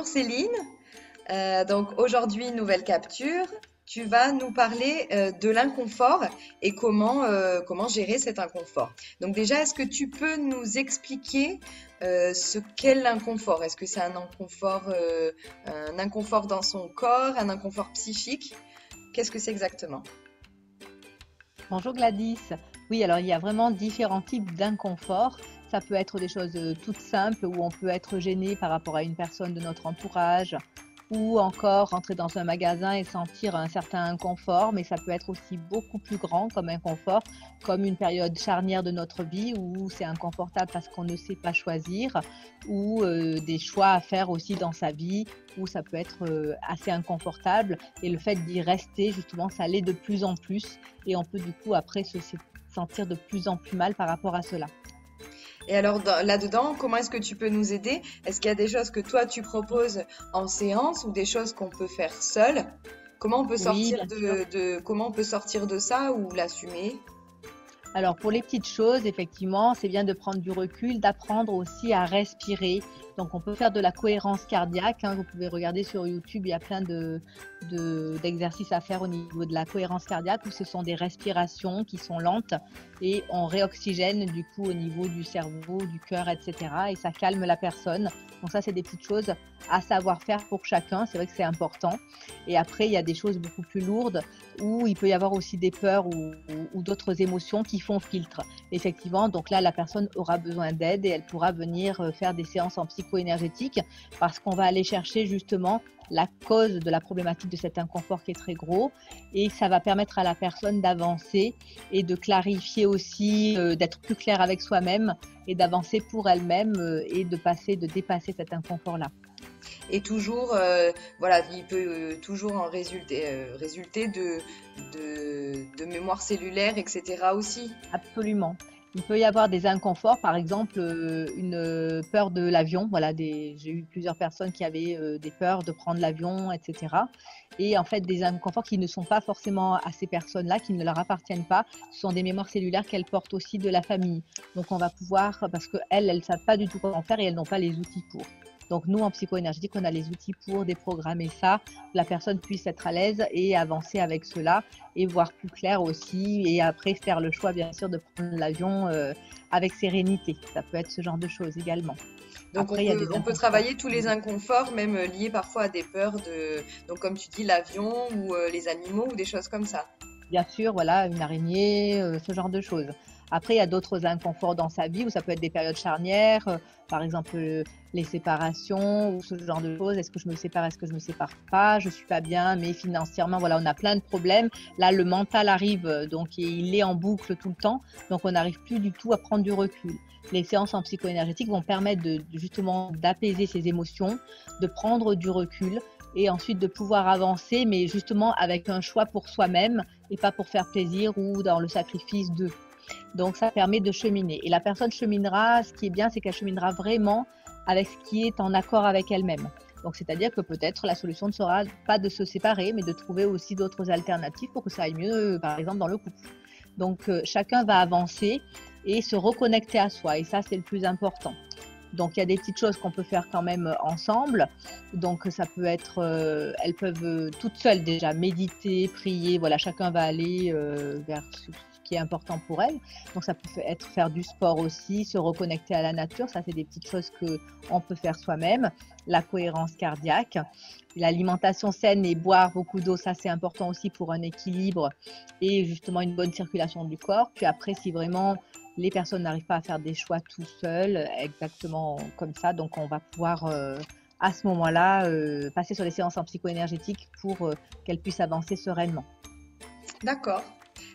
Bonjour Céline. Donc aujourd'hui, nouvelle capture. Tu vas nous parler de l'inconfort et comment gérer cet inconfort. Donc déjà, est-ce que tu peux nous expliquer ce qu'est l'inconfort? Est-ce que c'est un inconfort dans son corps, un inconfort psychique? Qu'est-ce que c'est exactement? Bonjour Gladys. Oui, alors il y a vraiment différents types d'inconfort. Ça peut être des choses toutes simples où on peut être gêné par rapport à une personne de notre entourage ou encore rentrer dans un magasin et sentir un certain inconfort, mais ça peut être aussi beaucoup plus grand comme inconfort, comme une période charnière de notre vie où c'est inconfortable parce qu'on ne sait pas choisir ou des choix à faire aussi dans sa vie où ça peut être assez inconfortable et le fait d'y rester justement ça l'est de plus en plus et on peut du coup après se sentir de plus en plus mal par rapport à cela. Et alors là-dedans, comment est-ce que tu peux nous aider? Est-ce qu'il y a des choses que toi tu proposes en séance ou des choses qu'on peut faire seul? Comment on peut Oui, sortir bien sûr. comment on peut sortir de ça ou l'assumer? Alors pour les petites choses, effectivement, c'est bien de prendre du recul, d'apprendre aussi à respirer. Donc on peut faire de la cohérence cardiaque, hein. Vous pouvez regarder sur YouTube, il y a plein d'exercices à faire au niveau de la cohérence cardiaque où ce sont des respirations qui sont lentes et on réoxygène du coup au niveau du cerveau, du cœur, etc. Et ça calme la personne. Donc ça, c'est des petites choses à savoir faire pour chacun. C'est vrai que c'est important. Et après, il y a des choses beaucoup plus lourdes où il peut y avoir aussi des peurs ou d'autres émotions qui font filtre. Effectivement, donc là, la personne aura besoin d'aide et elle pourra venir faire des séances en psycho-énergétique parce qu'on va aller chercher justement la cause de la problématique de cet inconfort qui est très gros et ça va permettre à la personne d'avancer et de clarifier aussi, d'être plus clair avec soi-même et d'avancer pour elle-même et de dépasser cet inconfort-là. Et toujours, voilà, il peut toujours en résulter de mémoire cellulaire, etc. aussi. Absolument. Il peut y avoir des inconforts, par exemple une peur de l'avion. Voilà, j'ai eu plusieurs personnes qui avaient des peurs de prendre l'avion, etc. Et en fait, des inconforts qui ne sont pas forcément à ces personnes-là, qui ne leur appartiennent pas. Ce sont des mémoires cellulaires qu'elles portent aussi de la famille. Donc, on va pouvoir, parce qu'elles, elles ne savent pas du tout comment faire et elles n'ont pas les outils pour. Donc, nous, en psycho-énergétique, on a les outils pour déprogrammer ça, que la personne puisse être à l'aise et avancer avec cela et voir plus clair aussi et après faire le choix bien sûr de prendre l'avion avec sérénité. Ça peut être ce genre de choses également. Donc Après, il y a des on peut inconforts. travailler tous les inconforts, même liés parfois à des peurs donc comme tu dis, l'avion ou les animaux ou des choses comme ça. Bien sûr, voilà, une araignée, ce genre de choses. Après, il y a d'autres inconforts dans sa vie où ça peut être des périodes charnières, par exemple les séparations ou ce genre de choses. Est-ce que je me sépare, est-ce que je ne me sépare pas? Je ne suis pas bien, mais financièrement, voilà, on a plein de problèmes. Là, le mental arrive, donc il est en boucle tout le temps, donc on n'arrive plus du tout à prendre du recul. Les séances en psycho-énergétique vont permettre justement d'apaiser ces émotions, de prendre du recul et ensuite de pouvoir avancer, mais justement avec un choix pour soi-même et pas pour faire plaisir ou dans le sacrifice de. Donc ça permet de cheminer. Et la personne cheminera, ce qui est bien, c'est qu'elle cheminera vraiment avec ce qui est en accord avec elle-même. Donc c'est-à-dire que peut-être la solution ne sera pas de se séparer, mais de trouver aussi d'autres alternatives pour que ça aille mieux, par exemple dans le couple. Donc chacun va avancer et se reconnecter à soi. Et ça, c'est le plus important. Donc il y a des petites choses qu'on peut faire quand même ensemble. Donc ça peut être, elles peuvent toutes seules déjà méditer, prier. Voilà, chacun va aller vers ce qui est important pour elle. Donc ça peut être faire du sport aussi, se reconnecter à la nature. Ça, c'est des petites choses que on peut faire soi-même. La cohérence cardiaque, l'alimentation saine et boire beaucoup d'eau, ça c'est important aussi pour un équilibre et justement une bonne circulation du corps. Puis après, si vraiment les personnes n'arrivent pas à faire des choix tout seuls, exactement comme ça. Donc, on va pouvoir, à ce moment-là, passer sur les séances en psycho-énergétique pour qu'elles puissent avancer sereinement. D'accord.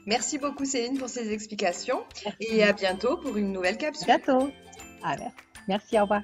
Merci beaucoup Céline pour ces explications et Merci. à bientôt pour une nouvelle À capsule. bientôt. Ah, merci. Merci, au revoir.